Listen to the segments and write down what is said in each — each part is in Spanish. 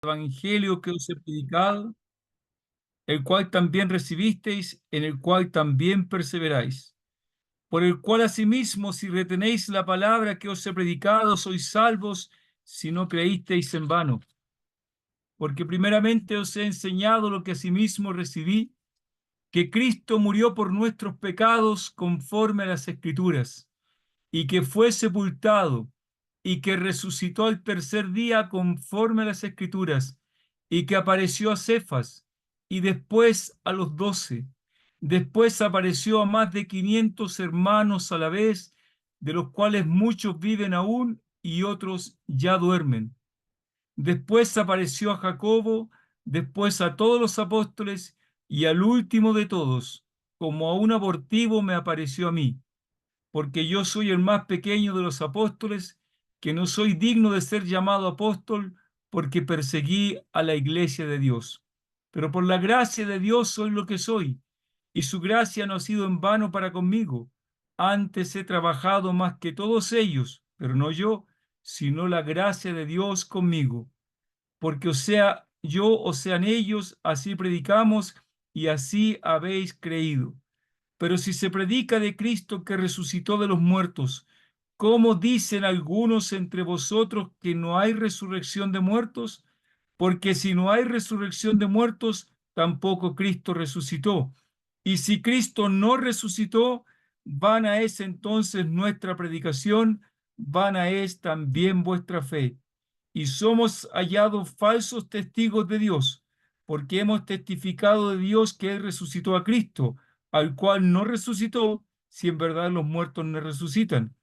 Evangelio que os he predicado, el cual también recibisteis, en el cual también perseveráis, por el cual asimismo, si retenéis la palabra que os he predicado, sois salvos, si no creísteis en vano. Porque primeramente os he enseñado lo que asimismo recibí, que Cristo murió por nuestros pecados conforme a las Escrituras, y que fue sepultado, y que resucitó al tercer día conforme a las Escrituras, y que apareció a Cefas, y después a los 12. Después apareció a más de 500 hermanos a la vez, de los cuales muchos viven aún y otros ya duermen. Después apareció a Jacobo, después a todos los apóstoles, y al último de todos, como a un abortivo, me apareció a mí, porque yo soy el más pequeño de los apóstoles, que no soy digno de ser llamado apóstol, porque perseguí a la iglesia de Dios. Pero por la gracia de Dios soy lo que soy, y su gracia no ha sido en vano para conmigo. Antes he trabajado más que todos ellos, pero no yo, sino la gracia de Dios conmigo. Porque o sea yo o sean ellos, así predicamos y así habéis creído. Pero si se predica de Cristo que resucitó de los muertos, ¿cómo dicen algunos entre vosotros que no hay resurrección de muertos? Porque si no hay resurrección de muertos, tampoco Cristo resucitó. Y si Cristo no resucitó, vana es entonces nuestra predicación, vana es también vuestra fe. Y somos hallados falsos testigos de Dios, porque hemos testificado de Dios que Él resucitó a Cristo, al cual no resucitó, si en verdad los muertos no resucitan.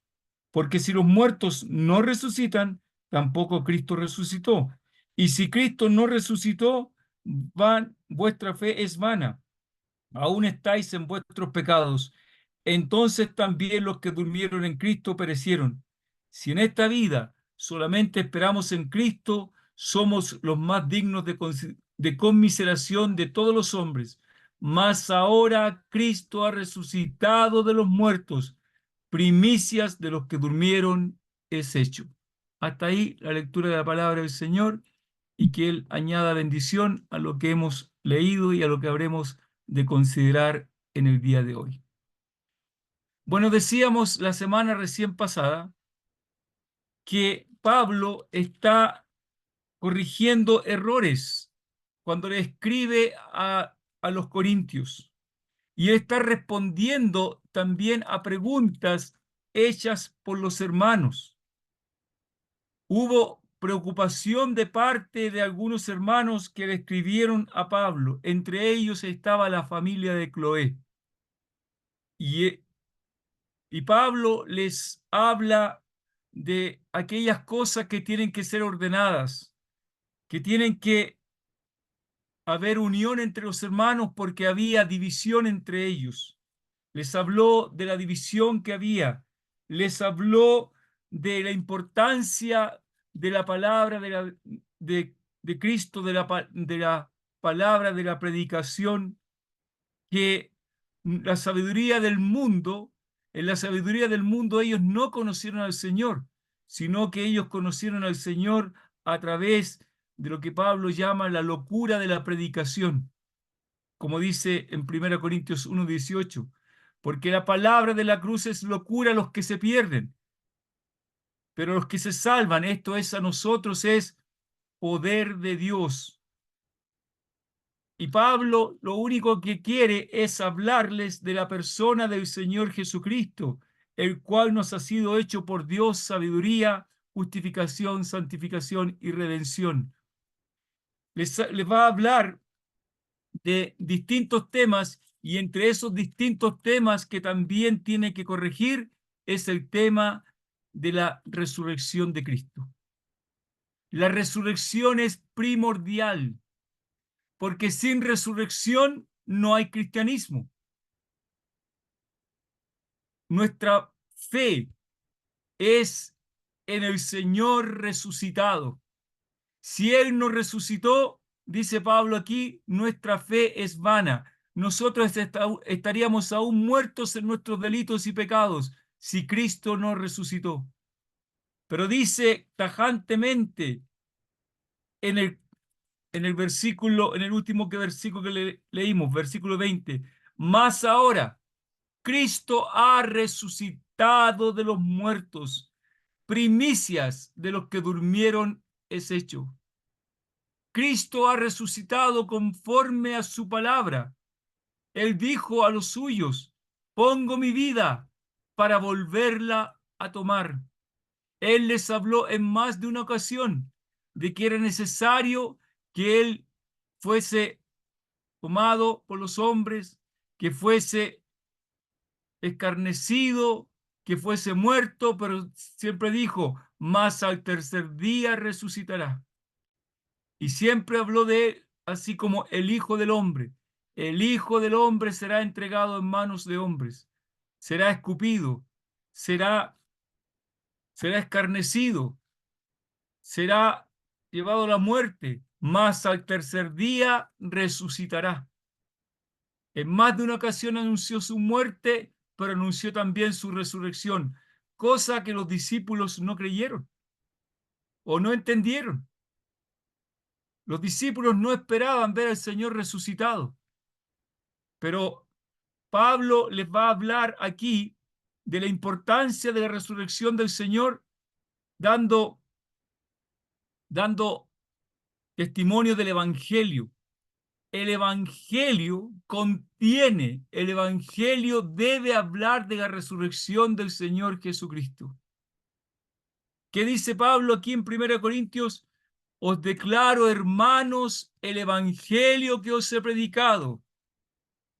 Porque si los muertos no resucitan, tampoco Cristo resucitó. Y si Cristo no resucitó, vuestra fe es vana. Aún estáis en vuestros pecados. Entonces también los que durmieron en Cristo perecieron. Si en esta vida solamente esperamos en Cristo, somos los más dignos de conmiseración de todos los hombres. Mas ahora Cristo ha resucitado de los muertos, primicias de los que durmieron es hecho. Hasta ahí la lectura de la palabra del Señor, y que Él añada bendición a lo que hemos leído y a lo que habremos de considerar en el día de hoy. Bueno, decíamos la semana recién pasada que Pablo está corrigiendo errores cuando le escribe a los corintios, y él está respondiendo también a preguntas hechas por los hermanos. Hubo preocupación de parte de algunos hermanos que le escribieron a Pablo. Entre ellos estaba la familia de Cloé. Y, y Pablo les habla de aquellas cosas que tienen que ser ordenadas, que tienen que haber unión entre los hermanos porque había división entre ellos. Les habló de la división que había, les habló de la importancia de la palabra de Cristo, de la palabra, de la predicación, que la sabiduría del mundo, en la sabiduría del mundo ellos no conocieron al Señor, sino que ellos conocieron al Señor a través de lo que Pablo llama la locura de la predicación, como dice en 1 Corintios 1:18, porque la palabra de la cruz es locura a los que se pierden, pero los que se salvan, esto es a nosotros, es poder de Dios. Y Pablo lo único que quiere es hablarles de la persona del Señor Jesucristo, el cual nos ha sido hecho por Dios sabiduría, justificación, santificación y redención. Les va a hablar de distintos temas, y entre esos distintos temas que también tiene que corregir es el tema de la resurrección de Cristo. La resurrección es primordial, porque sin resurrección no hay cristianismo. Nuestra fe es en el Señor resucitado. Si Él no resucitó, dice Pablo aquí, nuestra fe es vana. Nosotros estaríamos aún muertos en nuestros delitos y pecados si Cristo no resucitó. Pero dice tajantemente en el en el último versículo que leímos, versículo 20. Mas ahora, Cristo ha resucitado de los muertos, primicias de los que durmieron es hecho. Cristo ha resucitado conforme a su palabra. Él dijo a los suyos, pongo mi vida para volverla a tomar. Él les habló en más de una ocasión de que era necesario que Él fuese tomado por los hombres, que fuese escarnecido, que fuese muerto, pero siempre dijo, mas al tercer día resucitará. Y siempre habló de Él así como el Hijo del Hombre. El Hijo del Hombre será entregado en manos de hombres, será escupido, será escarnecido, será llevado a la muerte, mas al tercer día resucitará. En más de una ocasión anunció su muerte, pero anunció también su resurrección, cosa que los discípulos no creyeron o no entendieron. Los discípulos no esperaban ver al Señor resucitado, pero Pablo les va a hablar aquí de la importancia de la resurrección del Señor, dando, dando testimonio del Evangelio. El Evangelio contiene, el Evangelio debe hablar de la resurrección del Señor Jesucristo. ¿Qué dice Pablo aquí en 1 Corintios? Os declaro, hermanos, el Evangelio que os he predicado.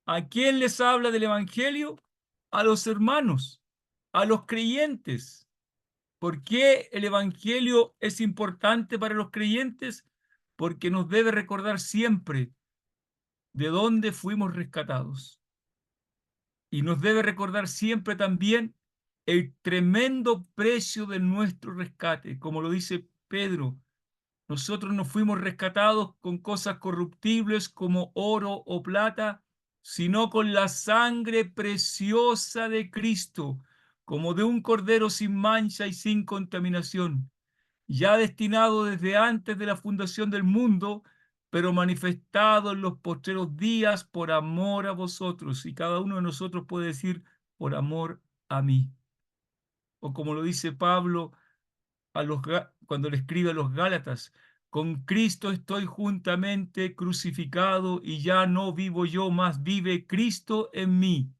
¿A quién les habla del Evangelio? A los hermanos, a los creyentes. ¿Por qué el Evangelio es importante para los creyentes? Porque nos debe recordar siempre de dónde fuimos rescatados. Y nos debe recordar siempre también el tremendo precio de nuestro rescate. Como lo dice Pedro, nosotros no fuimos rescatados con cosas corruptibles como oro o plata, sino con la sangre preciosa de Cristo, como de un cordero sin mancha y sin contaminación, ya destinado desde antes de la fundación del mundo, pero manifestado en los postreros días por amor a vosotros. Y cada uno de nosotros puede decir, por amor a mí. O como lo dice Pablo cuando le escribe a los Gálatas, con Cristo estoy juntamente crucificado y ya no vivo yo, más vive Cristo en mí.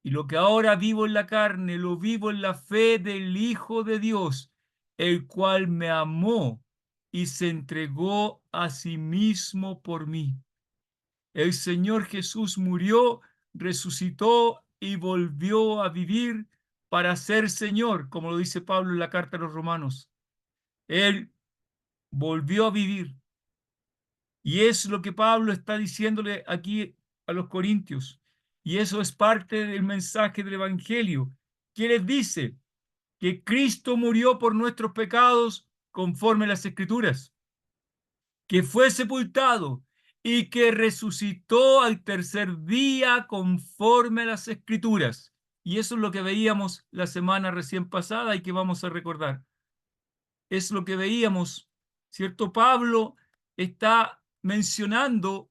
Y lo que ahora vivo en la carne, lo vivo en la fe del Hijo de Dios, el cual me amó y se entregó a sí mismo por mí. El Señor Jesús murió, resucitó y volvió a vivir para ser Señor, como lo dice Pablo en la carta a los Romanos. Él volvió a vivir. Y es lo que Pablo está diciéndole aquí a los corintios. Y eso es parte del mensaje del Evangelio, que les dice que Cristo murió por nuestros pecados conforme a las Escrituras, que fue sepultado y que resucitó al tercer día conforme a las Escrituras. Y eso es lo que veíamos la semana recién pasada y que vamos a recordar. Es lo que veíamos, ¿cierto? Pablo está mencionando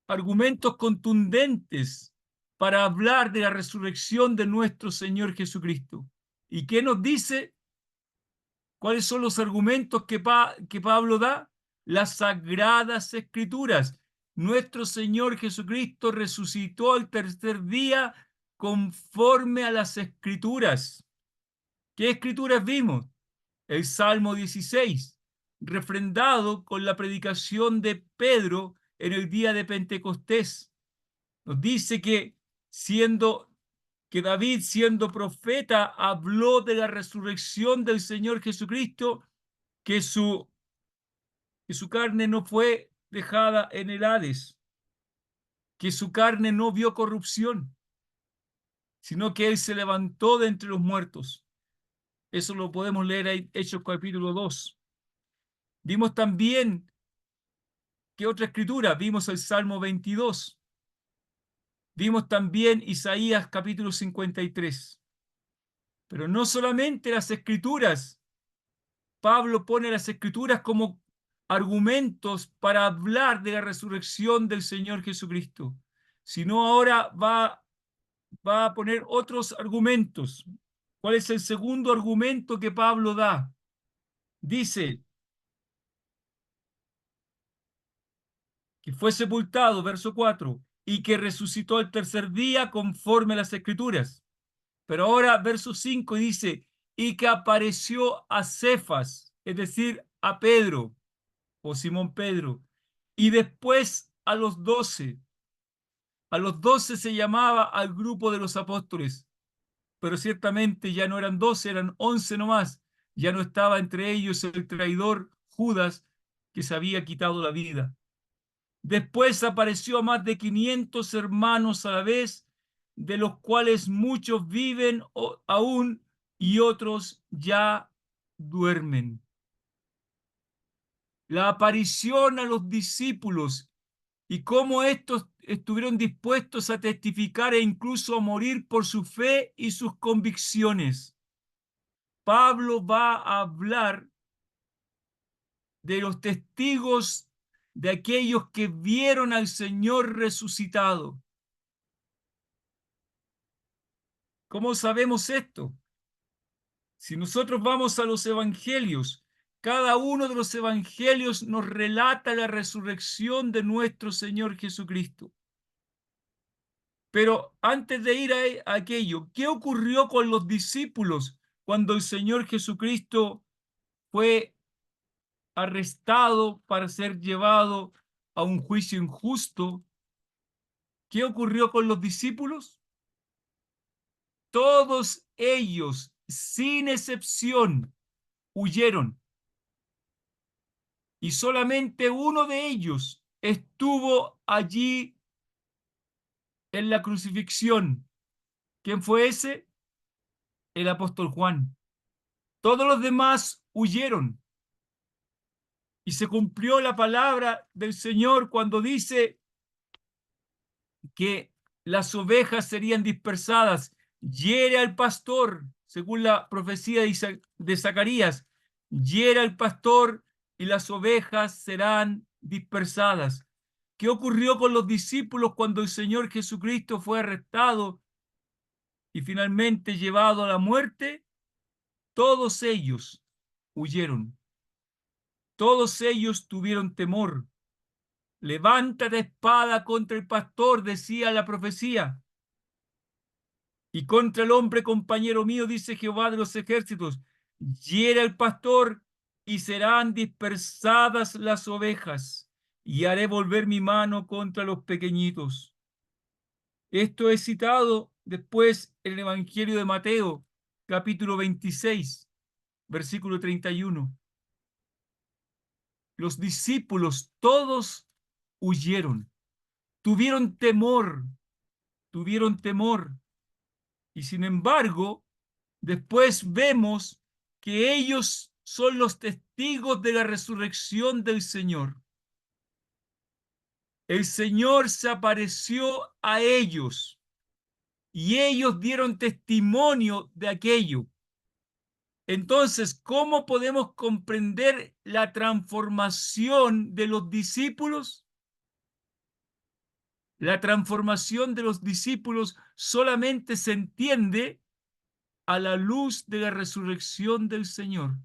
argumentos contundentes para hablar de la resurrección de nuestro Señor Jesucristo. ¿Y qué nos dice? ¿Cuáles son los argumentos que Pablo da? Las sagradas escrituras. Nuestro Señor Jesucristo resucitó al tercer día conforme a las escrituras. ¿Qué escrituras vimos? El Salmo 16, refrendado con la predicación de Pedro en el día de Pentecostés. Nos dice que David, siendo profeta, habló de la resurrección del Señor Jesucristo, que que su carne no fue dejada en el Hades, que su carne no vio corrupción, sino que él se levantó de entre los muertos. Eso lo podemos leer en Hechos capítulo 2. Vimos también, ¿qué otra escritura? Vimos el Salmo 22. Vimos también Isaías capítulo 53. Pero no solamente las escrituras. Pablo pone las escrituras como argumentos para hablar de la resurrección del Señor Jesucristo, sino ahora va a poner otros argumentos. ¿Cuál es el segundo argumento que Pablo da? Dice que fue sepultado, verso 4, y que resucitó el tercer día conforme a las Escrituras. Pero ahora, verso 5 dice, y que apareció a Cefas, es decir, a Pedro o Simón Pedro, y después a los 12. A los 12 se llamaba al grupo de los apóstoles, pero ciertamente ya no eran 12, eran 11 nomás. Ya no estaba entre ellos el traidor Judas, que se había quitado la vida. Después apareció a más de 500 hermanos a la vez, de los cuales muchos viven aún y otros ya duermen. La aparición a los discípulos y cómo estos estuvieron dispuestos a testificar e incluso a morir por su fe y sus convicciones. Pablo va a hablar de los testigos, de aquellos que vieron al Señor resucitado. ¿Cómo sabemos esto? Si nosotros vamos a los evangelios, cada uno de los evangelios nos relata la resurrección de nuestro Señor Jesucristo. Pero antes de ir a aquello, ¿qué ocurrió con los discípulos cuando el Señor Jesucristo fue arrestado para ser llevado a un juicio injusto? ¿Qué ocurrió con los discípulos? Todos ellos, sin excepción, huyeron. Y solamente uno de ellos estuvo allí en la crucifixión. ¿Quién fue ese? El apóstol Juan. Todos los demás huyeron. Y se cumplió la palabra del Señor cuando dice que las ovejas serían dispersadas. Hiere al pastor, según la profecía de Zacarías, hiere al pastor y las ovejas serán dispersadas. ¿Qué ocurrió con los discípulos cuando el Señor Jesucristo fue arrestado y finalmente llevado a la muerte? Todos ellos huyeron. Todos ellos tuvieron temor. Levántate espada contra el pastor, decía la profecía, y contra el hombre compañero mío, dice Jehová de los ejércitos. Hiera el pastor y serán dispersadas las ovejas, y haré volver mi mano contra los pequeñitos. Esto es citado después en el Evangelio de Mateo, capítulo 26, versículo 31. Los discípulos todos huyeron, tuvieron temor, tuvieron temor. Y sin embargo, después vemos que ellos son los testigos de la resurrección del Señor. El Señor se apareció a ellos y ellos dieron testimonio de aquello. Entonces, ¿cómo podemos comprender la transformación de los discípulos? La transformación de los discípulos solamente se entiende a la luz de la resurrección del Señor.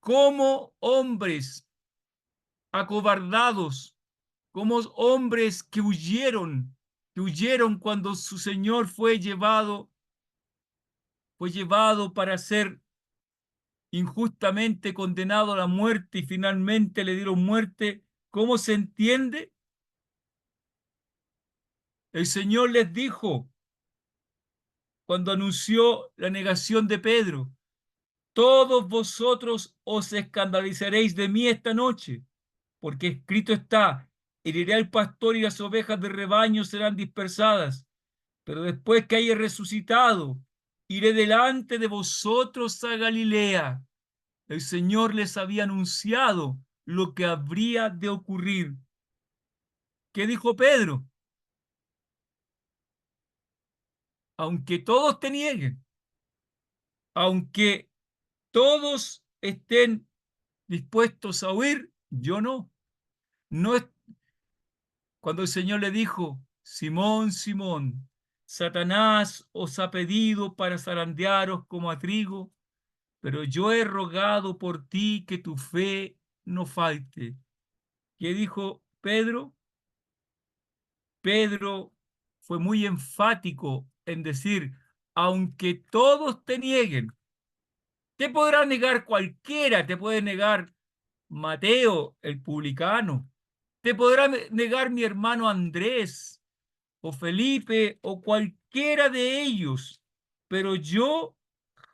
Como hombres acobardados, como hombres que huyeron cuando su Señor fue llevado para ser injustamente condenado a la muerte y finalmente le dieron muerte. ¿Cómo se entiende? El Señor les dijo cuando anunció la negación de Pedro: todos vosotros os escandalizaréis de mí esta noche, porque escrito está: heriré al pastor y las ovejas del rebaño serán dispersadas. Pero después que haya resucitado, iré delante de vosotros a Galilea. El Señor les había anunciado lo que habría de ocurrir. ¿Qué dijo Pedro? Aunque todos te nieguen, aunque todos estén dispuestos a huir, Yo no. No es cuando el Señor le dijo, Simón, Simón, Satanás os ha pedido para zarandearos como a trigo, pero yo he rogado por ti que tu fe no falte. ¿Qué dijo Pedro? Pedro fue muy enfático en decir, aunque todos te nieguen, te podrá negar cualquiera, te puede negar Mateo, el publicano, te podrá negar mi hermano Andrés o Felipe o cualquiera de ellos, pero yo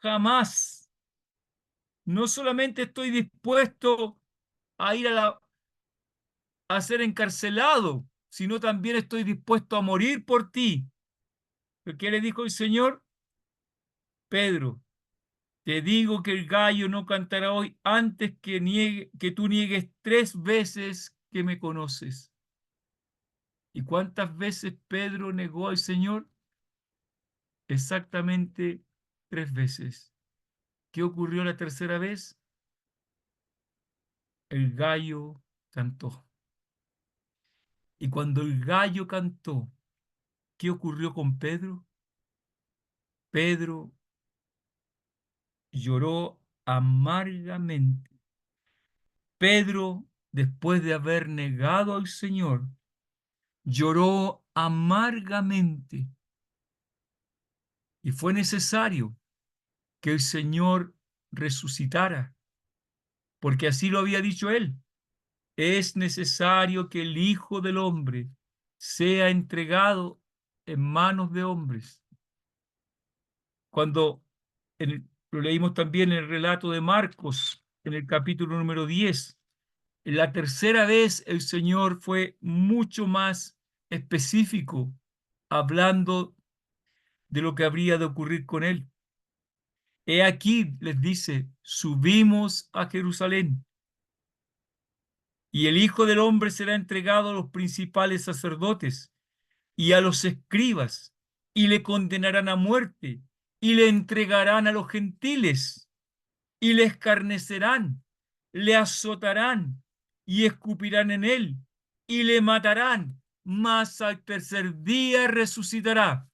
jamás, no solamente estoy dispuesto a ir a ser encarcelado, sino también estoy dispuesto a morir por ti. ¿Qué le dijo el Señor? Pedro, te digo que el gallo no cantará hoy antes que tú niegues 3 veces que me conoces. ¿Y cuántas veces Pedro negó al Señor? Exactamente 3 veces. ¿Qué ocurrió la tercera vez? El gallo cantó. Y cuando el gallo cantó, ¿qué ocurrió con Pedro? Pedro lloró amargamente. Pedro, después de haber negado al Señor, lloró amargamente. Y fue necesario que el Señor resucitara, porque así lo había dicho él. Es necesario que el Hijo del Hombre sea entregado en manos de hombres. Cuando lo leímos también en el relato de Marcos, en el capítulo número 10, la tercera vez el Señor fue mucho más específico, hablando de lo que habría de ocurrir con él. He aquí, les dice, subimos a Jerusalén y el Hijo del Hombre será entregado a los principales sacerdotes y a los escribas, y le condenarán a muerte, y le entregarán a los gentiles, y le escarnecerán, le azotarán, y escupirán en él, y le matarán, mas al tercer día resucitará.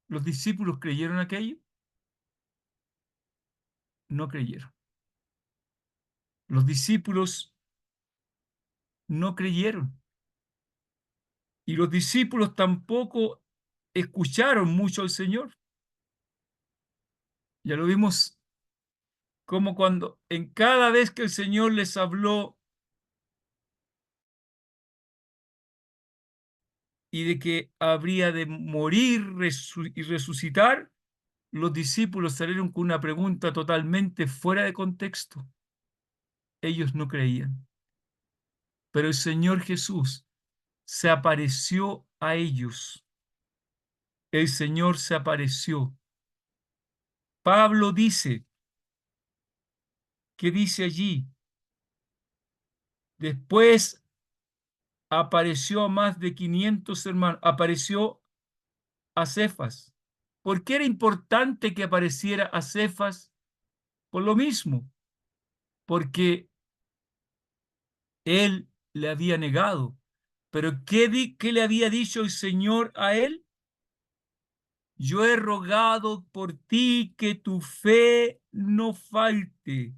¿Los discípulos creyeron aquello? No creyeron. Los discípulos no creyeron. Y los discípulos tampoco escucharon mucho al Señor. Ya lo vimos como cuando en cada vez que el Señor les habló y de que habría de morir y resucitar, los discípulos salieron con una pregunta totalmente fuera de contexto. Ellos no creían, pero el Señor Jesús se apareció a ellos. El Señor se apareció. Pablo dice, ¿qué dice allí? Después apareció a más de 500 hermanos, apareció a Cefas. ¿Por qué era importante que apareciera a Cefas? Por lo mismo, porque él le había negado. Pero ¿qué le había dicho el Señor a él? Yo he rogado por ti que tu fe no falte.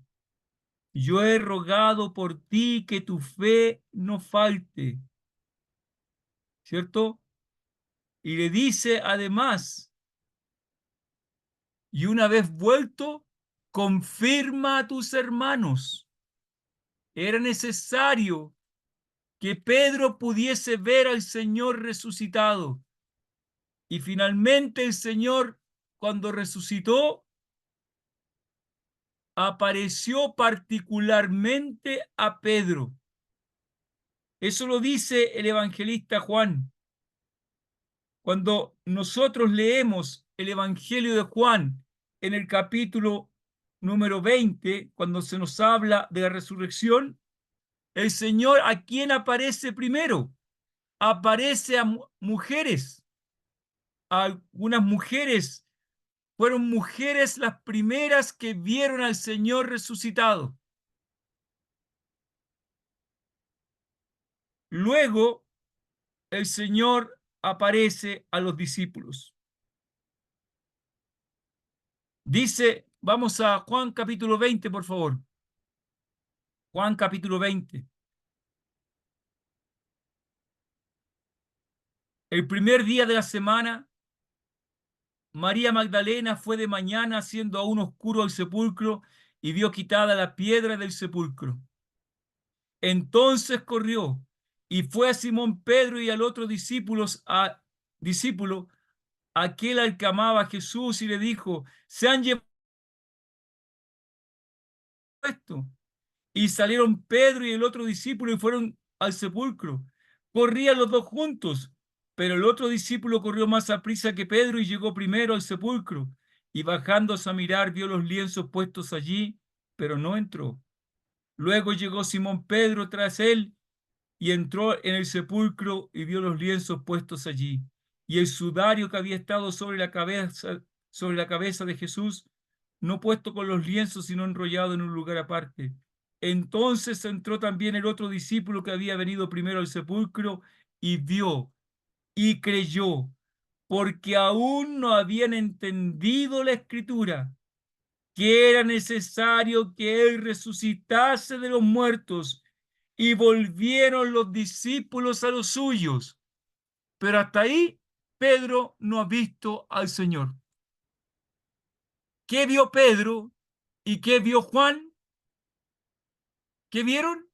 Yo he rogado por ti que tu fe no falte. ¿Cierto? Y le dice además, y una vez vuelto, confirma a tus hermanos. Era necesario que Pedro pudiese ver al Señor resucitado. Y finalmente el Señor, cuando resucitó, apareció particularmente a Pedro. Eso lo dice el evangelista Juan. Cuando nosotros leemos el Evangelio de Juan en el capítulo número 20, cuando se nos habla de la resurrección, el Señor, ¿a quién aparece primero? Aparece a mujeres. A algunas mujeres fueron mujeres las primeras que vieron al Señor resucitado. Luego el Señor aparece a los discípulos. Dice, vamos a Juan capítulo 20, por favor. Juan capítulo 20. El primer día de la semana, María Magdalena fue de mañana, siendo aún oscuro el sepulcro, y vio quitada la piedra del sepulcro. Entonces corrió y fue a Simón Pedro y al otro discípulo, aquel al que amaba a Jesús, y le dijo: se han llevado esto. Y salieron Pedro y el otro discípulo y fueron al sepulcro. Corrían los dos juntos, pero el otro discípulo corrió más aprisa que Pedro y llegó primero al sepulcro. Y bajándose a mirar, vio los lienzos puestos allí, pero no entró. Luego llegó Simón Pedro tras él y entró en el sepulcro y vio los lienzos puestos allí, y el sudario que había estado sobre la cabeza de Jesús, no puesto con los lienzos, sino enrollado en un lugar aparte. Entonces entró también el otro discípulo que había venido primero al sepulcro, y vio y creyó, porque aún no habían entendido la escritura, que era necesario que él resucitase de los muertos. Y volvieron los discípulos a los suyos. Pero hasta ahí Pedro no ha visto al Señor. ¿Qué vio Pedro y qué vio Juan? ¿Qué vieron?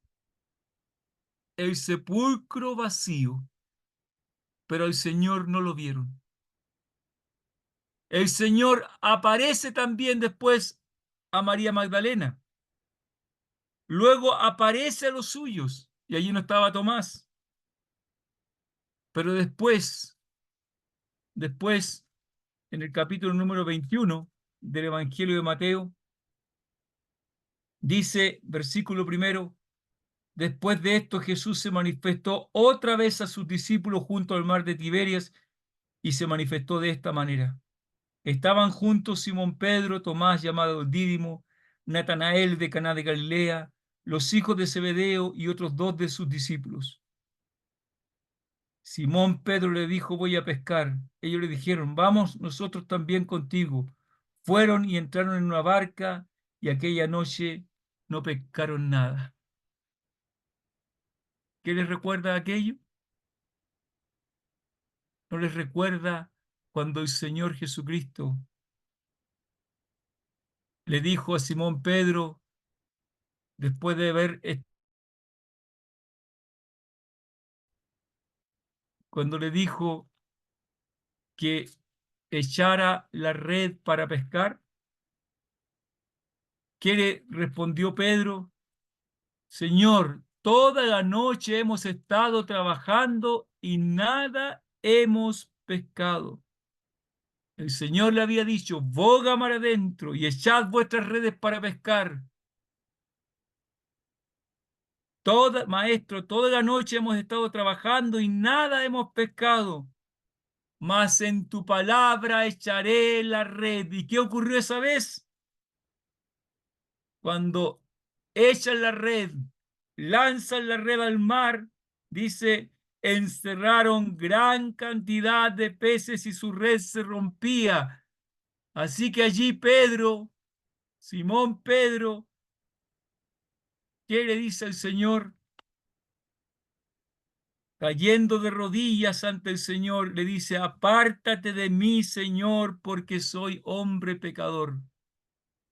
El sepulcro vacío, pero el Señor no lo vieron. El Señor aparece también después a María Magdalena. Luego aparece a los suyos y allí no estaba Tomás. Pero después, en el capítulo número 21 del Evangelio de Mateo, dice, versículo primero: después de esto Jesús se manifestó otra vez a sus discípulos junto al mar de Tiberias, y se manifestó de esta manera. Estaban juntos Simón Pedro, Tomás llamado Dídimo, Natanael de Caná de Galilea, los hijos de Zebedeo y otros dos de sus discípulos. Simón Pedro le dijo: voy a pescar. Ellos le dijeron: vamos nosotros también contigo. Fueron y entraron en una barca, y aquella noche no pescaron nada. ¿Qué les recuerda aquello? ¿No les recuerda cuando el Señor Jesucristo le dijo a Simón Pedro, después de cuando le dijo que echara la red para pescar? ¿Qué le respondió Pedro? Señor, toda la noche hemos estado trabajando y nada hemos pescado. El Señor le había dicho: boga mar adentro y echad vuestras redes para pescar. Maestro, toda la noche hemos estado trabajando y nada hemos pescado, mas en tu palabra echaré la red. ¿Y qué ocurrió esa vez? Cuando echan la red, lanzan la red al mar, dice, encerraron gran cantidad de peces y su red se rompía. Así que allí Pedro, Simón Pedro, ¿qué le dice al Señor? Cayendo de rodillas ante el Señor, le dice: apártate de mí, Señor, porque soy hombre pecador.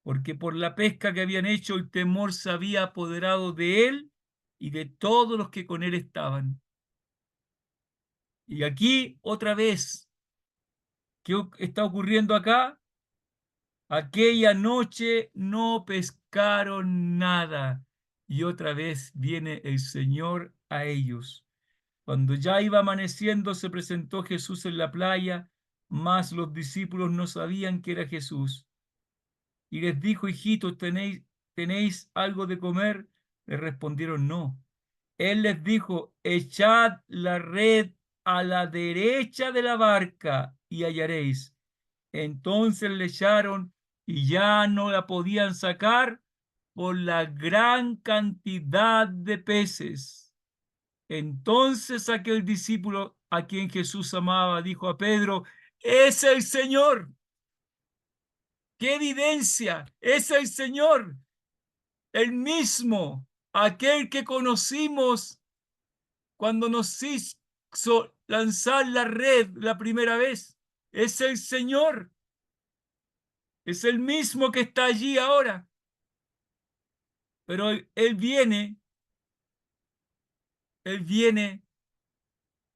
Porque por la pesca que habían hecho, el temor se había apoderado de él y de todos los que con él estaban. Y aquí otra vez, ¿qué está ocurriendo acá? Aquella noche no pescaron nada, y otra vez viene el Señor a ellos. Cuando ya iba amaneciendo, se presentó Jesús en la playa, mas los discípulos no sabían que era Jesús. Y les dijo: hijitos, ¿tenéis algo de comer? Le respondieron: no. Él les dijo: echad la red a la derecha de la barca y hallaréis. Entonces le echaron y ya no la podían sacar por la gran cantidad de peces. Entonces aquel discípulo a quien Jesús amaba dijo a Pedro: ¡Es el Señor! ¡Qué evidencia! ¡Es el Señor! El mismo, aquel que conocimos cuando nos hizo lanzar la red la primera vez. Es el Señor. Es el mismo que está allí ahora. Pero Él viene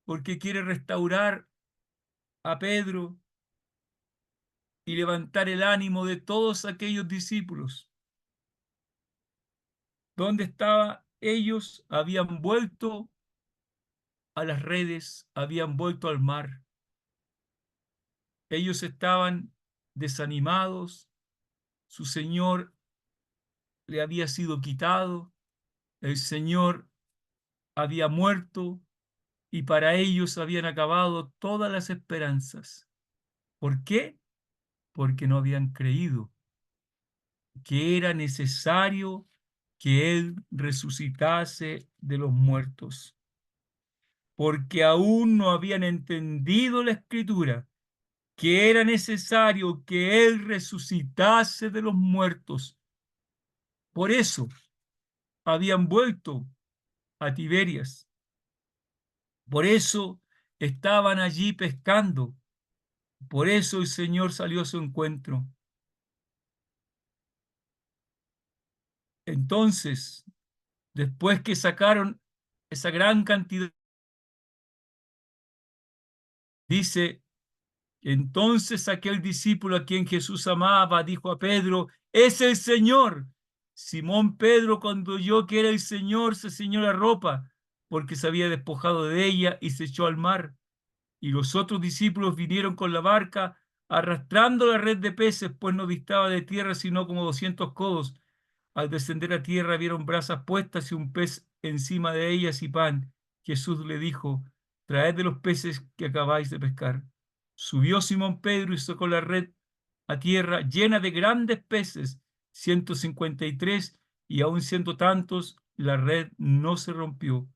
porque quiere restaurar a Pedro y levantar el ánimo de todos aquellos discípulos. ¿Dónde estaban ellos? Habían vuelto a las redes, habían vuelto al mar. Ellos estaban desanimados, su Señor le había sido quitado, el Señor había muerto y para ellos habían acabado todas las esperanzas. ¿Por qué? Porque no habían creído que era necesario que Él resucitase de los muertos, porque aún no habían entendido la Escritura, que era necesario que Él resucitase de los muertos. Por eso habían vuelto a Tiberias, por eso estaban allí pescando, por eso el Señor salió a su encuentro. Entonces, después que sacaron esa gran cantidad, dice: entonces aquel discípulo a quien Jesús amaba dijo a Pedro: es el Señor. Simón Pedro, cuando oyó que era el Señor, se ciñó la ropa, porque se había despojado de ella, y se echó al mar. Y los otros discípulos vinieron con la barca, arrastrando la red de peces, pues no distaba de tierra sino como 200 codos. Al descender a tierra vieron brasas puestas y un pez encima de ellas y pan. Jesús le dijo: traed de los peces que acabáis de pescar. Subió Simón Pedro y sacó la red a tierra llena de grandes peces, 153, y aun siendo tantos, la red no se rompió.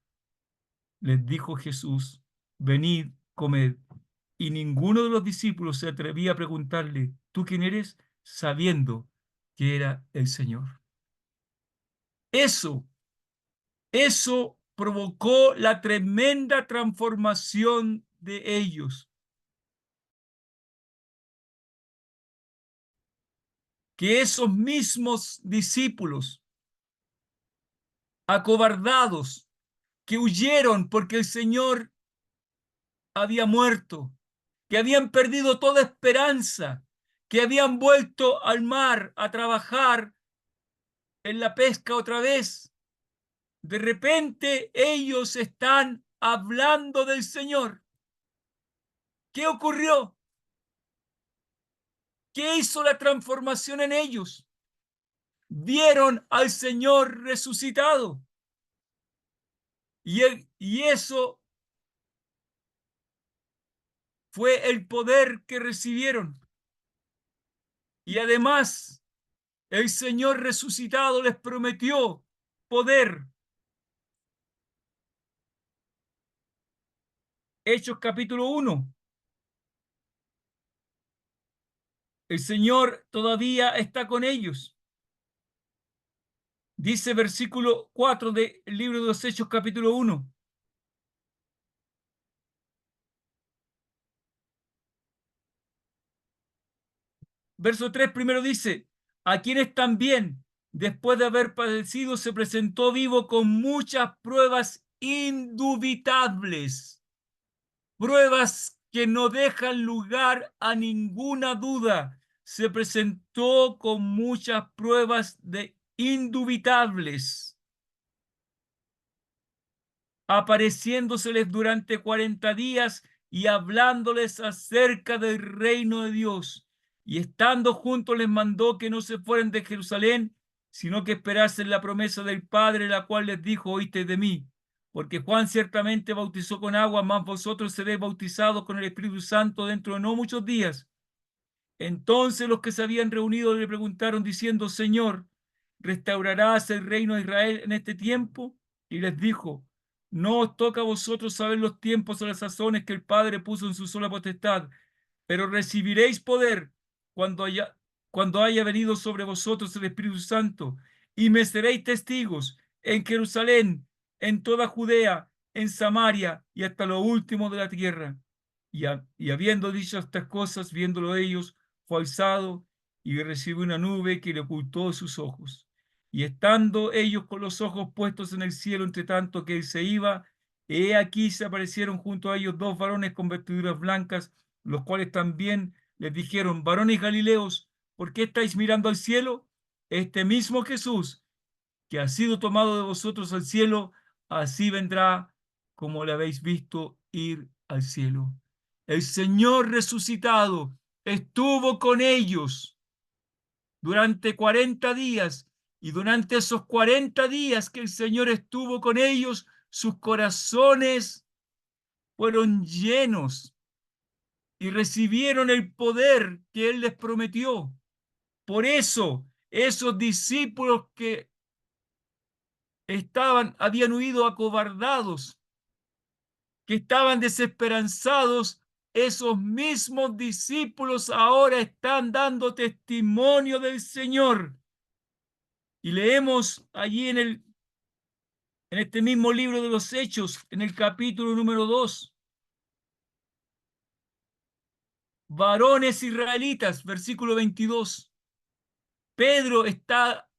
Les dijo Jesús: venid, comed. Y ninguno de los discípulos se atrevía a preguntarle: ¿tú quién eres?, sabiendo que era el Señor. Eso provocó la tremenda transformación de ellos. Que esos mismos discípulos acobardados, que huyeron porque el Señor había muerto, que habían perdido toda esperanza, que habían vuelto al mar a trabajar en la pesca otra vez, de repente ellos están hablando del Señor. ¿Qué ocurrió? ¿Qué hizo la transformación en ellos? Vieron al Señor resucitado. Y eso fue el poder que recibieron. Y además, el Señor resucitado les prometió poder. Hechos capítulo 1. El Señor todavía está con ellos. Dice versículo 4 del libro de los Hechos capítulo 1. Verso 3 primero dice: a quienes también, después de haber padecido, se presentó vivo con muchas pruebas indubitables, pruebas que no dejan lugar a ninguna duda. Se presentó con muchas pruebas de indubitables, apareciéndoseles durante 40 días y hablándoles acerca del reino de Dios. Y estando juntos les mandó que no se fueran de Jerusalén, sino que esperasen la promesa del Padre, la cual les dijo: oíste de mí. Porque Juan ciertamente bautizó con agua, mas vosotros seréis bautizados con el Espíritu Santo dentro de no muchos días. Entonces los que se habían reunido le preguntaron diciendo: Señor, ¿restaurarás el reino de Israel en este tiempo? Y les dijo: No os toca a vosotros saber los tiempos o las sazones que el Padre puso en su sola potestad, pero recibiréis poder cuando haya venido sobre vosotros el Espíritu Santo, y me seréis testigos en Jerusalén, en toda Judea, en Samaria y hasta lo último de la tierra. Y habiendo dicho estas cosas, viéndolo ellos, fue alzado y recibió una nube que le ocultó sus ojos. Y estando ellos con los ojos puestos en el cielo, entre tanto que él se iba, he aquí se aparecieron junto a ellos dos varones con vestiduras blancas, los cuales también les dijeron: varones Galileos, ¿por qué estáis mirando al cielo? Este mismo Jesús, que ha sido tomado de vosotros al cielo, así vendrá como le habéis visto ir al cielo. El Señor resucitado estuvo con ellos durante 40 días, y durante esos 40 días que el Señor estuvo con ellos, sus corazones fueron llenos y recibieron el poder que Él les prometió. Por eso, esos discípulos que habían huido acobardados, que estaban desesperanzados, esos mismos discípulos ahora están dando testimonio del Señor. Y leemos allí en este mismo libro de los Hechos, en el capítulo número 2, varones israelitas, versículo 22. Pedro está,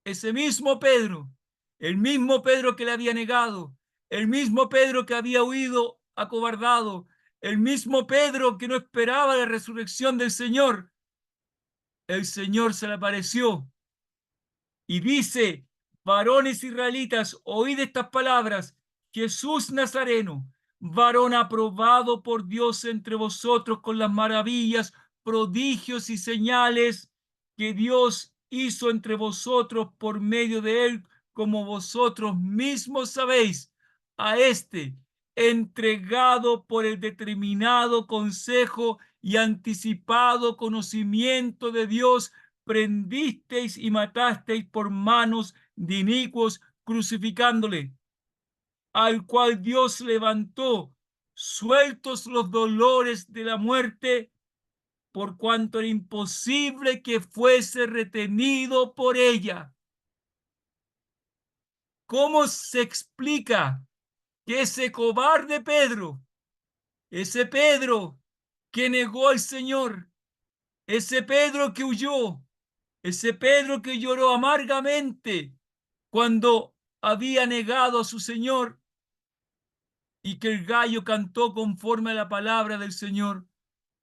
ese mismo Pedro que le había negado, el mismo Pedro que había huido acobardado, el mismo Pedro que no esperaba la resurrección del Señor. El Señor se le apareció y dice: varones israelitas, oíd estas palabras. Jesús Nazareno, varón aprobado por Dios entre vosotros con las maravillas, prodigios y señales que Dios hizo entre vosotros por medio de él, como vosotros mismos sabéis, a este, entregado por el determinado consejo y anticipado conocimiento de Dios, prendisteis y matasteis por manos de inicuos, crucificándole, al cual Dios levantó, sueltos los dolores de la muerte, por cuanto era imposible que fuese retenido por ella. ¿Cómo se explica que ese cobarde Pedro, ese Pedro que negó al Señor, ese Pedro que huyó, ese Pedro que lloró amargamente cuando había negado a su Señor, y que el gallo cantó conforme a la palabra del Señor?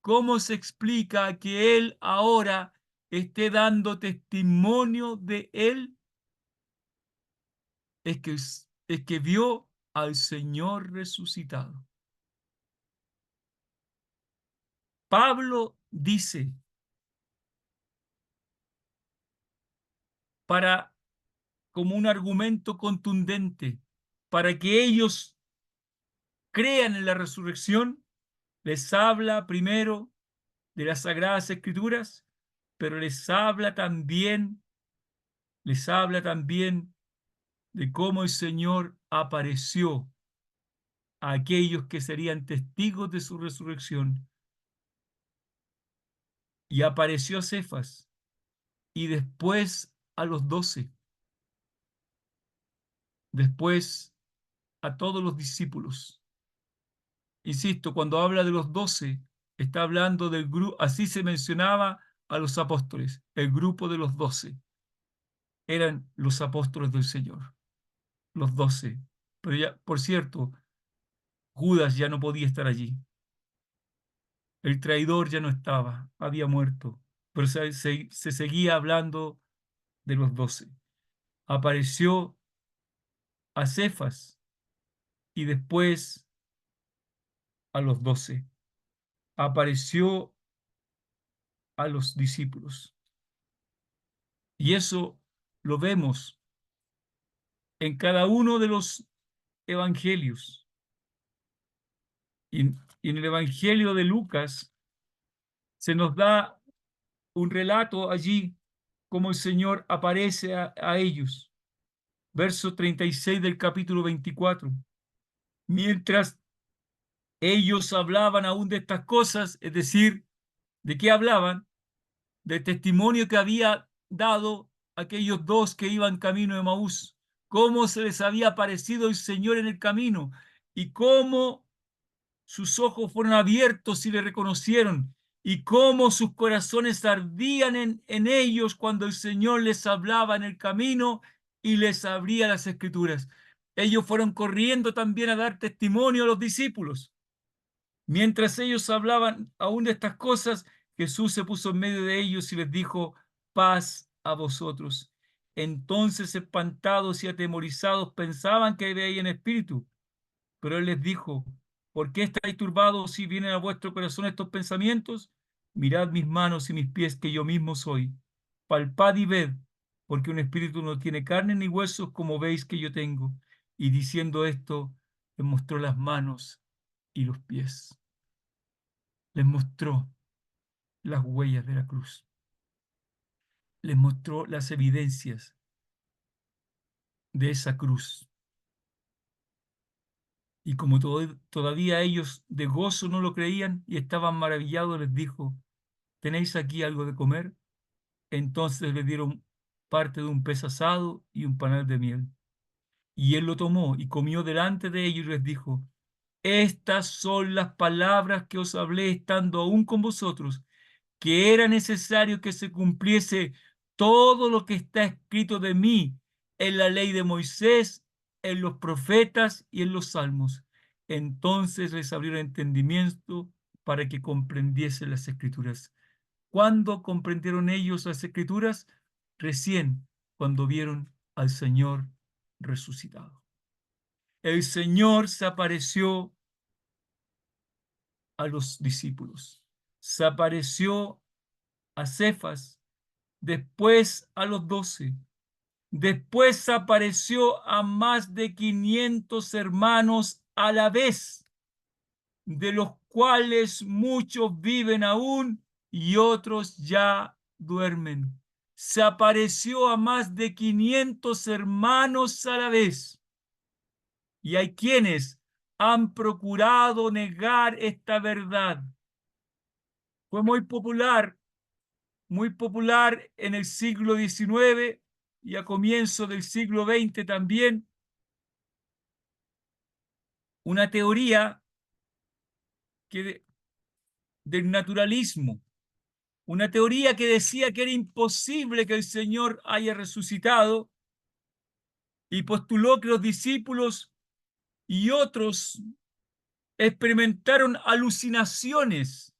¿Cómo se explica que él ahora esté dando testimonio de él? Es que vio al Señor resucitado. Pablo dice, para como un argumento contundente, para que ellos crean en la resurrección, les habla primero de las Sagradas Escrituras, pero les habla también de cómo el Señor apareció a aquellos que serían testigos de su resurrección, y apareció a Cefas y después a los 12, después a todos los discípulos. Insisto, cuando habla de los 12, está hablando del grupo, así se mencionaba a los apóstoles, el grupo de los 12. Eran los apóstoles del Señor, los 12. Pero ya, por cierto, Judas ya no podía estar allí. El traidor ya no estaba, había muerto. Pero se seguía hablando de los 12. Apareció a Cefas y después a los 12. Apareció a los discípulos. Y eso lo vemos en cada uno de los evangelios. Y en el Evangelio de Lucas se nos da un relato allí, como el Señor aparece a ellos. Verso 36 del capítulo 24. Mientras ellos hablaban aún de estas cosas, es decir, ¿de qué hablaban? Del testimonio que había dado aquellos dos que iban camino de Maús, cómo se les había aparecido el Señor en el camino y cómo sus ojos fueron abiertos y le reconocieron, y cómo sus corazones ardían en ellos cuando el Señor les hablaba en el camino y les abría las escrituras. Ellos fueron corriendo también a dar testimonio a los discípulos. Mientras ellos hablaban aún de estas cosas, Jesús se puso en medio de ellos y les dijo: paz a vosotros. Entonces, espantados y atemorizados, pensaban que veían espíritu. Pero él les dijo: ¿por qué estáis turbados si vienen a vuestro corazón estos pensamientos? Mirad mis manos y mis pies, que yo mismo soy. Palpad y ved, porque un espíritu no tiene carne ni huesos, como veis que yo tengo. Y diciendo esto, les mostró las manos y los pies. Les mostró las huellas de la cruz. Les mostró las evidencias de esa cruz. Y como todavía ellos de gozo no lo creían y estaban maravillados, les dijo: ¿tenéis aquí algo de comer? Entonces le dieron parte de un pez asado y un panal de miel. Y él lo tomó y comió delante de ellos y les dijo: estas son las palabras que os hablé estando aún con vosotros, que era necesario que se cumpliese todo lo que está escrito de mí en la ley de Moisés, en los profetas y en los salmos. Entonces les abrió el entendimiento para que comprendiesen las escrituras. ¿Cuándo comprendieron ellos las escrituras? Recién, cuando vieron al Señor resucitado. El Señor se apareció a los discípulos, se apareció a Cefas, después a los 12, después apareció a más de 500 hermanos a la vez, de los cuales muchos viven aún y otros ya duermen. Se apareció a más de 500 hermanos a la vez. Y hay quienes han procurado negar esta verdad. Fue muy popular en el siglo XIX y a comienzo del siglo XX también, una teoría del naturalismo, una teoría que decía que era imposible que el Señor haya resucitado y postuló que los discípulos y otros experimentaron alucinaciones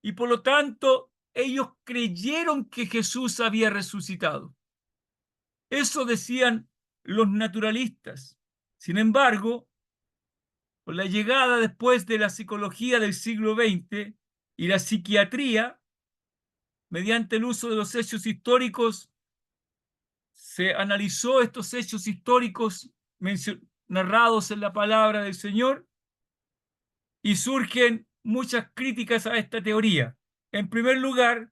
y por lo tanto ellos creyeron que Jesús había resucitado. Eso decían los naturalistas. Sin embargo, con la llegada después de la psicología del siglo XX y la psiquiatría, mediante el uso de los hechos históricos, se analizó estos hechos históricos narrados en la palabra del Señor y surgen muchas críticas a esta teoría. En primer lugar,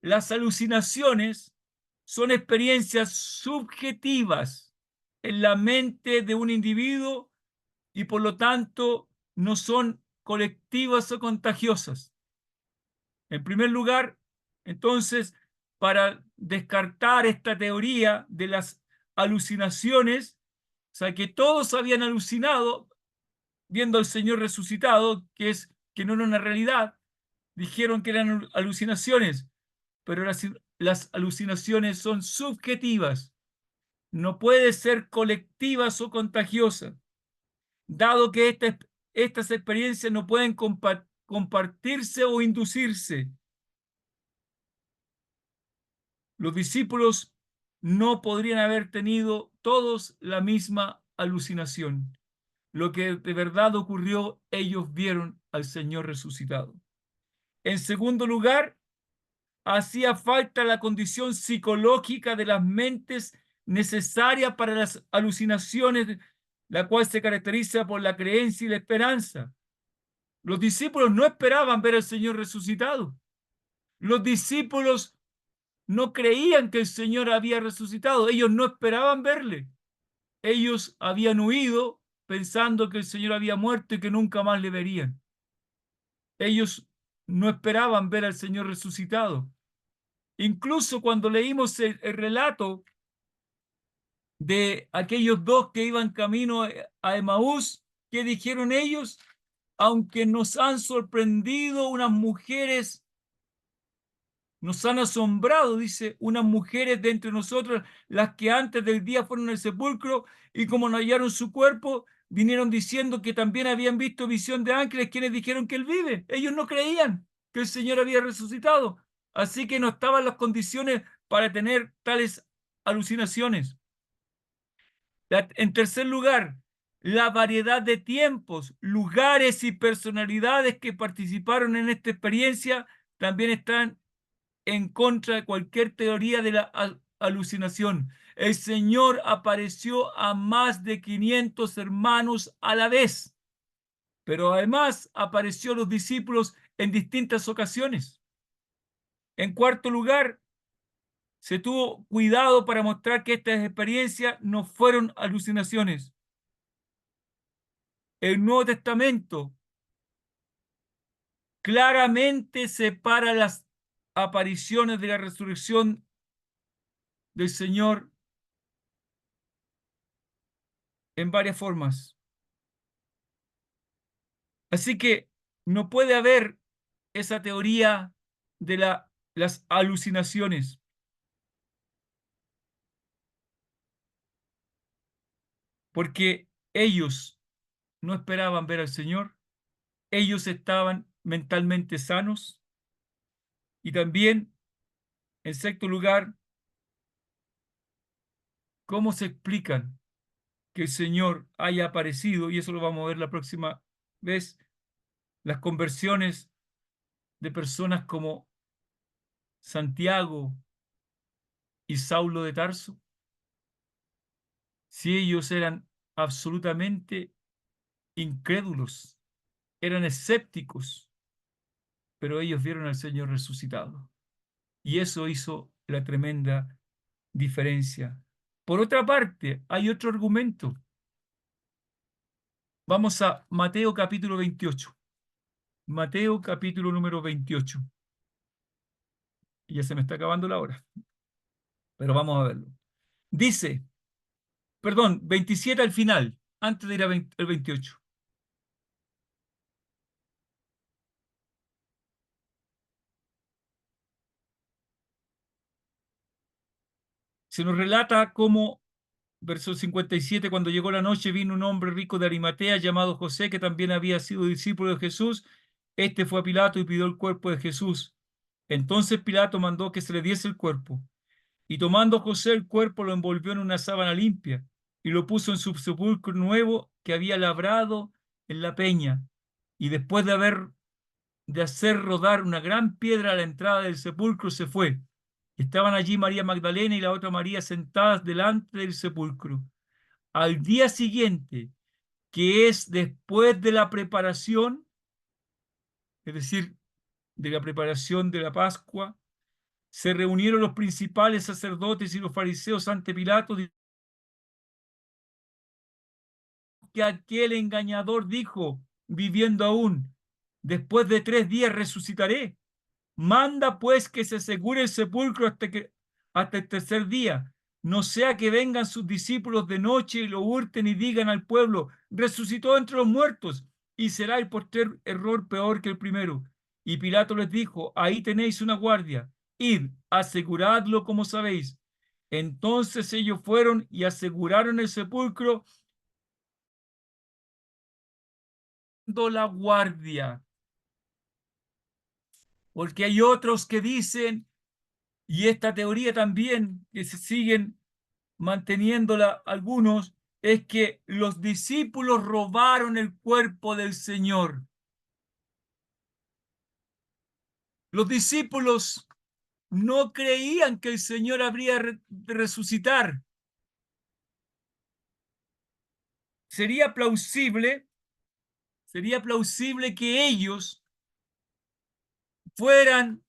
las alucinaciones son experiencias subjetivas en la mente de un individuo y por lo tanto no son colectivas o contagiosas. En primer lugar, entonces, para descartar esta teoría de las alucinaciones, o sea, que todos habían alucinado viendo al Señor resucitado, que no era una realidad, dijeron que eran alucinaciones, pero las alucinaciones son subjetivas, no pueden ser colectivas o contagiosas, dado que estas experiencias no pueden compartirse o inducirse. Los discípulos no podrían haber tenido todos la misma alucinación. Lo que de verdad ocurrió, ellos vieron al Señor resucitado. En segundo lugar, hacía falta la condición psicológica de las mentes necesaria para las alucinaciones, la cual se caracteriza por la creencia y la esperanza. Los discípulos no esperaban ver al Señor resucitado. Los discípulos no creían que el Señor había resucitado. Ellos no esperaban verle. Ellos habían huido pensando que el Señor había muerto y que nunca más le verían. Ellos no esperaban ver al Señor resucitado. Incluso cuando leímos el relato de aquellos dos que iban camino a Emaús, ¿qué dijeron ellos? Aunque nos han sorprendido unas mujeres, nos han asombrado, dice, unas mujeres de entre nosotros, las que antes del día fueron al sepulcro y como no hallaron su cuerpo, vinieron diciendo que también habían visto visión de ángeles, quienes dijeron que él vive. Ellos no creían que el Señor había resucitado, así que no estaban las condiciones para tener tales alucinaciones. En tercer lugar, la variedad de tiempos, lugares y personalidades que participaron en esta experiencia también están en contra de cualquier teoría de la alucinación. El Señor apareció a más de 500 hermanos a la vez, pero además apareció a los discípulos en distintas ocasiones. En cuarto lugar, se tuvo cuidado para mostrar que estas experiencias no fueron alucinaciones. El Nuevo Testamento claramente separa las apariciones de la resurrección del Señor en varias formas. Así que no puede haber esa teoría de las alucinaciones, porque ellos no esperaban ver al Señor, ellos estaban mentalmente sanos y también, en sexto lugar, ¿cómo se explican que el Señor haya aparecido? Y eso lo vamos a ver la próxima vez, las conversiones de personas como Santiago y Saulo de Tarso, si ellos eran absolutamente incrédulos, eran escépticos, pero ellos vieron al Señor resucitado. Y eso hizo la tremenda diferencia. Por otra parte, hay otro argumento. Vamos a Mateo capítulo 28. Mateo capítulo número 28. Y ya se me está acabando la hora, pero vamos a verlo. Dice, perdón, 27 al final, antes de ir al 28. Se nos relata cómo, verso 57, cuando llegó la noche, vino un hombre rico de Arimatea llamado José, que también había sido discípulo de Jesús. Este fue a Pilato y pidió el cuerpo de Jesús. Entonces Pilato mandó que se le diese el cuerpo. Y tomando José el cuerpo, lo envolvió en una sábana limpia y lo puso en su sepulcro nuevo que había labrado en la peña. Y después de hacer rodar una gran piedra a la entrada del sepulcro, se fue. Estaban allí María Magdalena y la otra María sentadas delante del sepulcro. Al día siguiente, que es después de la preparación, es decir, de la preparación de la Pascua, se reunieron los principales sacerdotes y los fariseos ante Pilato, que aquel engañador dijo, viviendo aún, después de 3 días resucitaré. Manda pues que se asegure el sepulcro hasta el tercer día, no sea que vengan sus discípulos de noche y lo hurten y digan al pueblo, resucitó entre los muertos, y será el postrer error peor que el primero. Y Pilato les dijo, ahí tenéis una guardia, id, aseguradlo como sabéis. Entonces ellos fueron y aseguraron el sepulcro dando la guardia, porque hay otros que dicen, y esta teoría también, que se siguen manteniéndola algunos, es que los discípulos robaron el cuerpo del Señor. Los discípulos no creían que el Señor habría de resucitar. Sería plausible, sería plausible que ellos fueran,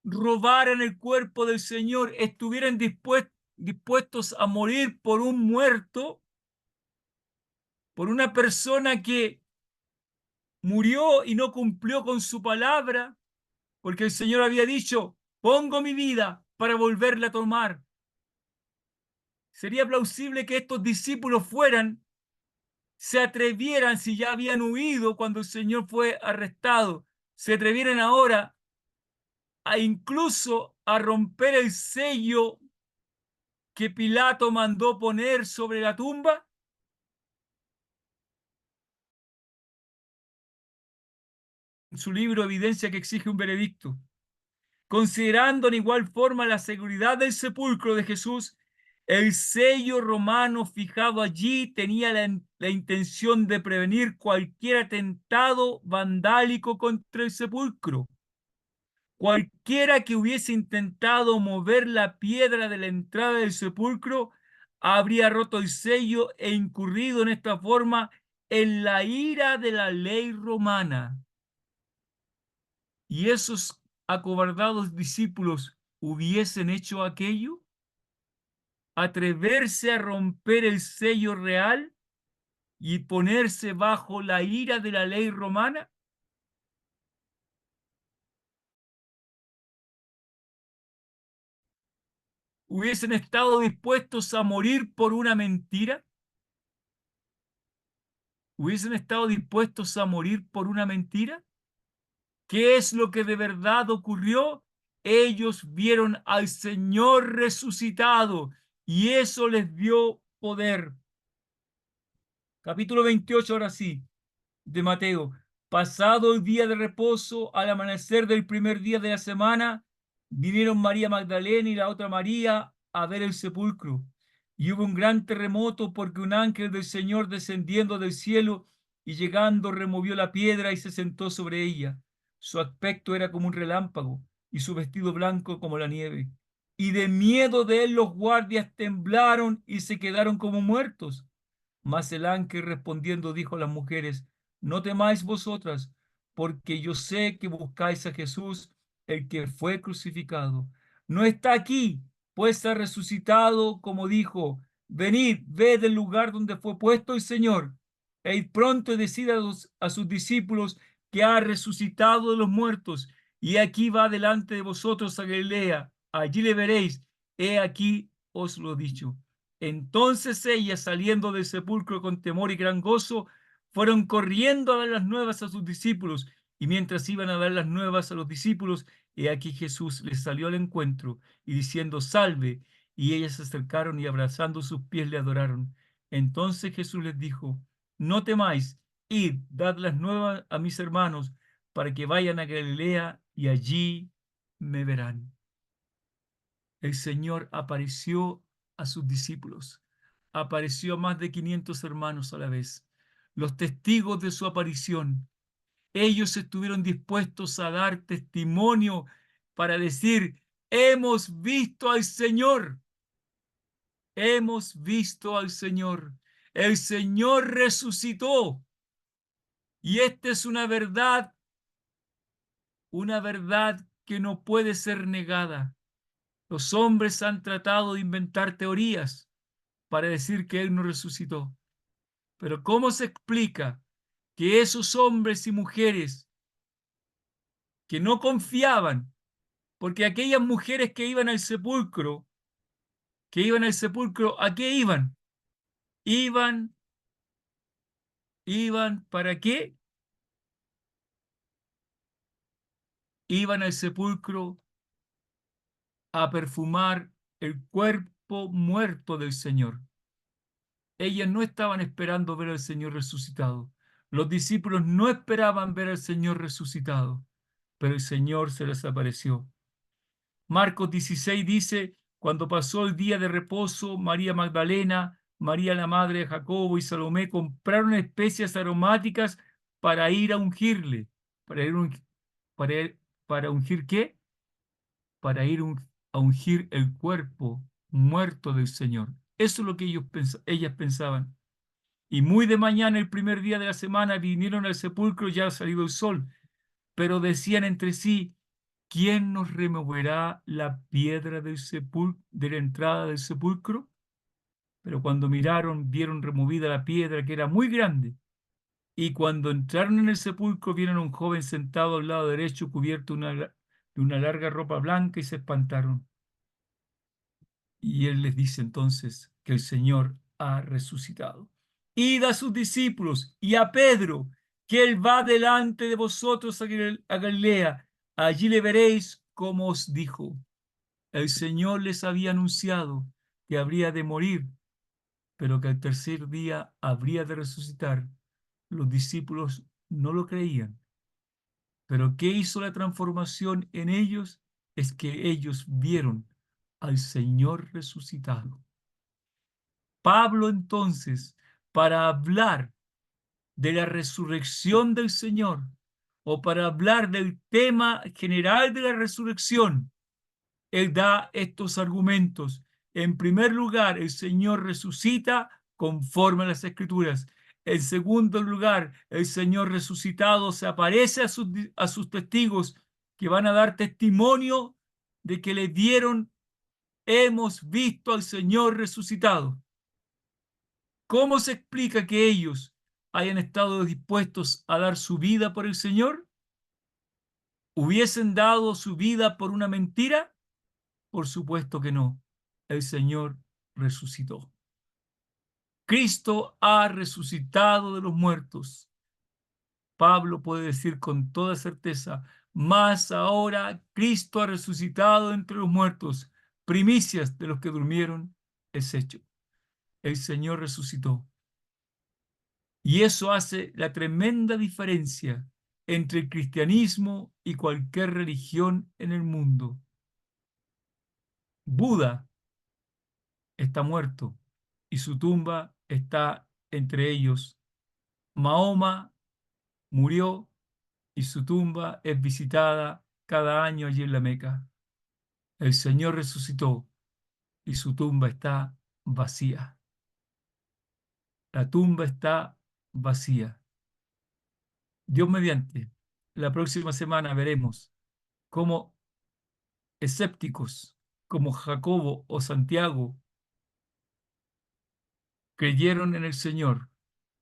robaran el cuerpo del Señor, estuvieran dispuestos a morir por un muerto, por una persona que murió y no cumplió con su palabra, porque el Señor había dicho, pongo mi vida para volverla a tomar. Sería plausible que estos discípulos se atrevieran, si ya habían huido cuando el Señor fue arrestado, se atrevieran ahora a incluso a romper el sello que Pilato mandó poner sobre la tumba. En su libro evidencia que exige un veredicto. Considerando en igual forma la seguridad del sepulcro de Jesús, el sello romano fijado allí tenía la intención de prevenir cualquier atentado vandálico contra el sepulcro. Cualquiera que hubiese intentado mover la piedra de la entrada del sepulcro habría roto el sello e incurrido en esta forma en la ira de la ley romana. ¿Y esos acobardados discípulos hubiesen hecho aquello? ¿Atreverse a romper el sello real y ponerse bajo la ira de la ley romana? ¿Hubiesen estado dispuestos a morir por una mentira? ¿Hubiesen estado dispuestos a morir por una mentira? ¿Qué es lo que de verdad ocurrió? Ellos vieron al Señor resucitado y eso les dio poder. Capítulo 28, ahora sí, de Mateo. Pasado el día de reposo, al amanecer del primer día de la semana, vinieron María Magdalena y la otra María a ver el sepulcro. Y hubo un gran terremoto porque un ángel del Señor descendiendo del cielo y llegando removió la piedra y se sentó sobre ella. Su aspecto era como un relámpago y su vestido blanco como la nieve. Y de miedo de él los guardias temblaron y se quedaron como muertos. Mas el ángel respondiendo dijo a las mujeres, no temáis vosotras, porque yo sé que buscáis a Jesús, el que fue crucificado. No está aquí, pues ha resucitado, como dijo. Venid, ved el lugar donde fue puesto el Señor. E id pronto y decid a sus discípulos que ha resucitado de los muertos. Y aquí va delante de vosotros a Galilea. Allí le veréis. He aquí os lo he dicho. Entonces ellas, saliendo del sepulcro con temor y gran gozo, fueron corriendo a dar las nuevas a sus discípulos. Y mientras iban a dar las nuevas a los discípulos, he aquí Jesús les salió al encuentro y diciendo, salve. Y ellas se acercaron y abrazando sus pies le adoraron. Entonces Jesús les dijo, no temáis, id, dad las nuevas a mis hermanos, para que vayan a Galilea y allí me verán. El Señor apareció a sus discípulos, apareció a más de 500 hermanos a la vez. Los testigos de su aparición, ellos estuvieron dispuestos a dar testimonio para decir, hemos visto al Señor, hemos visto al Señor, el Señor resucitó. Y esta es una verdad que no puede ser negada. Los hombres han tratado de inventar teorías para decir que Él no resucitó. Pero ¿cómo se explica que esos hombres y mujeres que no confiaban, porque aquellas mujeres que iban al sepulcro, ¿a qué iban? Iban, ¿para qué? Iban al sepulcro a perfumar el cuerpo muerto del Señor. Ellas no estaban esperando ver al Señor resucitado. Los discípulos no esperaban ver al Señor resucitado, pero el Señor se les apareció. Marcos 16 dice, cuando pasó el día de reposo, María Magdalena, María la madre de Jacobo y Salomé compraron especias aromáticas para ir a ungirle. ¿Para ir, para, para ungir qué? Para ir a ungir el cuerpo muerto del Señor. Eso es lo que ellas pensaban. Y muy de mañana, el primer día de la semana, vinieron al sepulcro ya ha salido el sol, pero decían entre sí, ¿quién nos removerá la piedra de la entrada del sepulcro? pero cuando miraron, vieron removida la piedra, que era muy grande. Y cuando entraron en el sepulcro, vieron a un joven sentado al lado derecho, cubierto de una larga ropa blanca, y se espantaron. Y él les dice entonces que el Señor ha resucitado. Id a sus discípulos y a Pedro, que él va delante de vosotros a Galilea. Allí le veréis como os dijo. El Señor les había anunciado que habría de morir, pero que al tercer día habría de resucitar. Los discípulos no lo creían. Pero ¿qué hizo la transformación en ellos? Es que ellos vieron al Señor resucitado. Pablo entonces, para hablar de la resurrección del Señor o para hablar del tema general de la resurrección, él da estos argumentos. En primer lugar, el Señor resucita conforme a las Escrituras. En segundo lugar, el Señor resucitado se aparece a sus testigos que van a dar testimonio de que le dieron, hemos visto al Señor resucitado. ¿Cómo se explica que ellos hayan estado dispuestos a dar su vida por el Señor? ¿Hubiesen dado su vida por una mentira? Por supuesto que no. El Señor resucitó. Cristo ha resucitado de los muertos. Pablo puede decir con toda certeza, mas ahora Cristo ha resucitado entre los muertos, primicias de los que durmieron es hecho. El Señor resucitó. Y eso hace la tremenda diferencia entre el cristianismo y cualquier religión en el mundo. Buda está muerto y su tumba está entre ellos. Mahoma murió y su tumba es visitada cada año allí en la Meca. El Señor resucitó y su tumba está vacía. La tumba está vacía. Dios mediante, la próxima semana veremos cómo escépticos como Jacobo o Santiago creyeron en el Señor.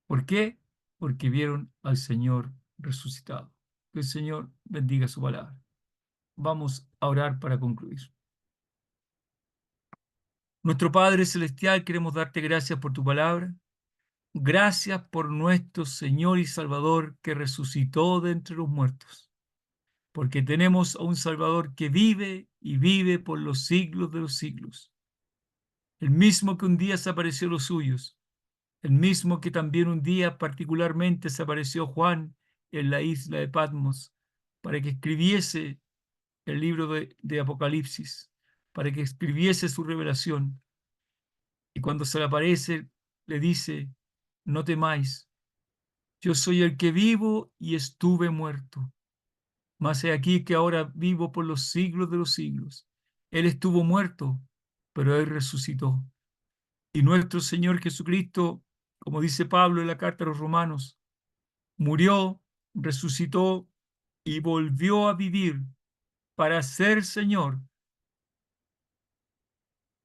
¿Por qué? Porque vieron al Señor resucitado. Que el Señor bendiga su palabra. Vamos a orar para concluir. Nuestro Padre Celestial, queremos darte gracias por tu palabra. Gracias por nuestro Señor y Salvador que resucitó de entre los muertos. Porque tenemos a un Salvador que vive y vive por los siglos de los siglos. El mismo que un día se apareció a los suyos. El mismo que también un día particularmente se apareció Juan en la isla de Patmos para que escribiese el libro de Apocalipsis, para que escribiese su revelación. Y cuando se le aparece, le dice, no temáis, yo soy el que vivo y estuve muerto, mas he aquí que ahora vivo por los siglos de los siglos. Él estuvo muerto, pero él resucitó. Y nuestro Señor Jesucristo, como dice Pablo en la carta a los Romanos, murió, resucitó y volvió a vivir para ser Señor,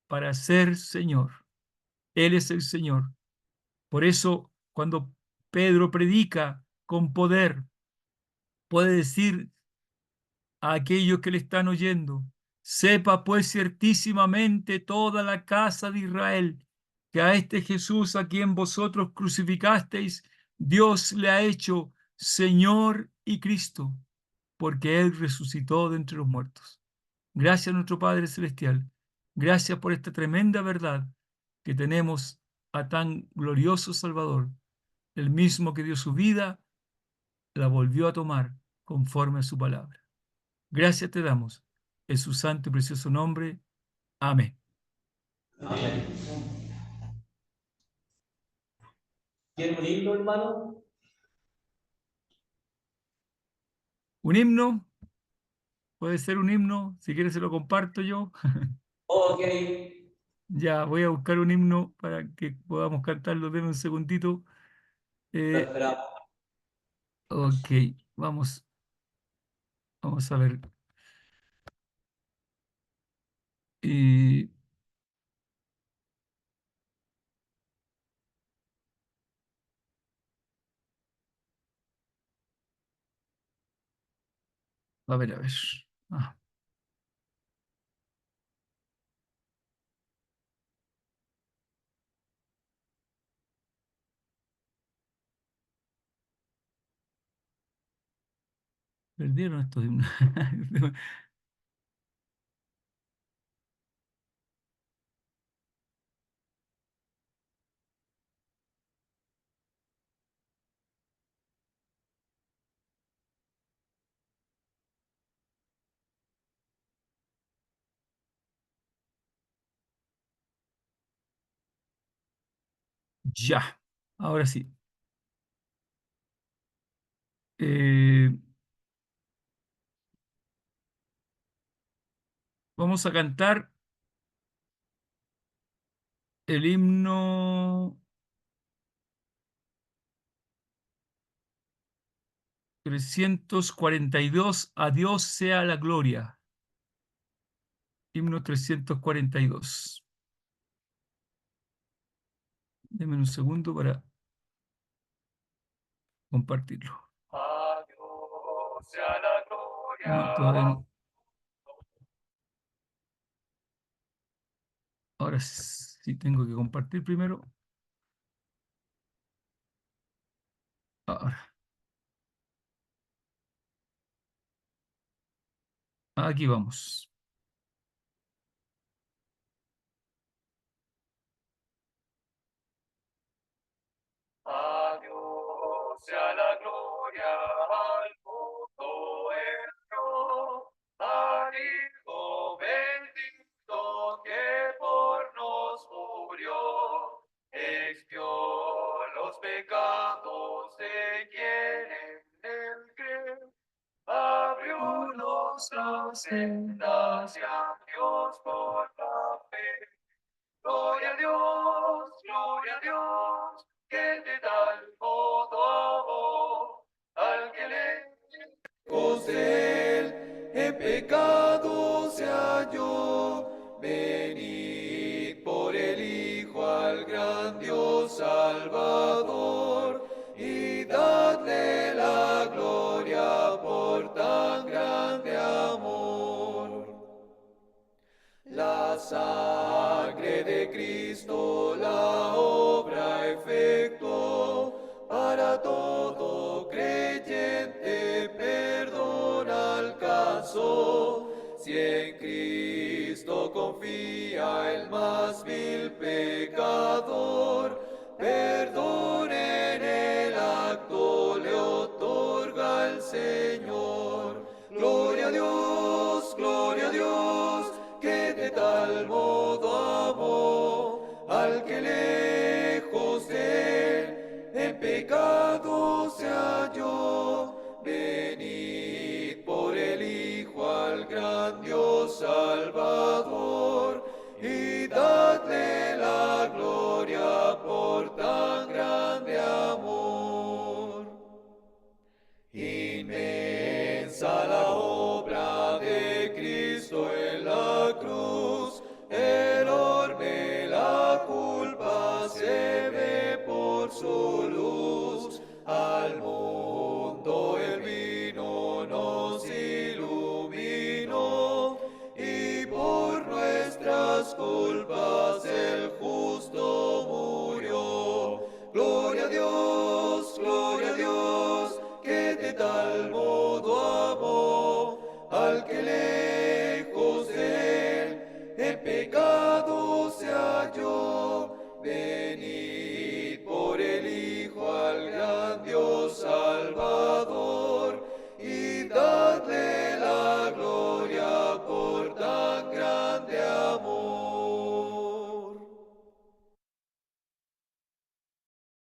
para ser Señor. Él es el Señor. Por eso, cuando Pedro predica con poder, puede decir a aquellos que le están oyendo, sepa pues ciertísimamente toda la casa de Israel que a este Jesús a quien vosotros crucificasteis, Dios le ha hecho Señor y Cristo, porque Él resucitó de entre los muertos. Gracias a nuestro Padre Celestial. Gracias por esta tremenda verdad que tenemos a tan glorioso Salvador, el mismo que dio su vida, la volvió a tomar conforme a su palabra. Gracias te damos en su santo y precioso nombre. Amén. Amén. ¿Quiere un himno, hermano? Un himno, puede ser un himno, si quieres se lo comparto yo. Ok. Ya voy a buscar un himno para que podamos cantarlo. Deme un segundito. Lo Eh, esperamos. ok, vamos a ver. Y A ver, a ver. Ah, perdieron esto de una. Ya, ahora sí. Eh, vamos a cantar el himno 342. A Dios sea la gloria. Himno 342. Denme un segundo para compartirlo. A Dios sea la No, todavía gloria. no. Ahora sí tengo que compartir primero. Ahora, aquí vamos. A Dios sea la gloria, al mundo envió, al Hijo bendito que por nos murió, expió los pecados de quien en él cree, abrió nuestras sendas y a Dios por la fe. Gloria a Dios, que de tal modo amó al que lejos de él en pecado se halló. Venid por el Hijo al gran Dios Salvador y dadle la gloria por tan grande amor. La sangre de Cristo la obra efectuó, para todo creyente perdón alcanzó. Si en Cristo confía el más vil pecador, perdón en el acto le otorga el Señor. Gloria a Dios, que de tal modo amó al que lejos de él en pecado se halló. Venid por el Hijo al gran Dios Salvador.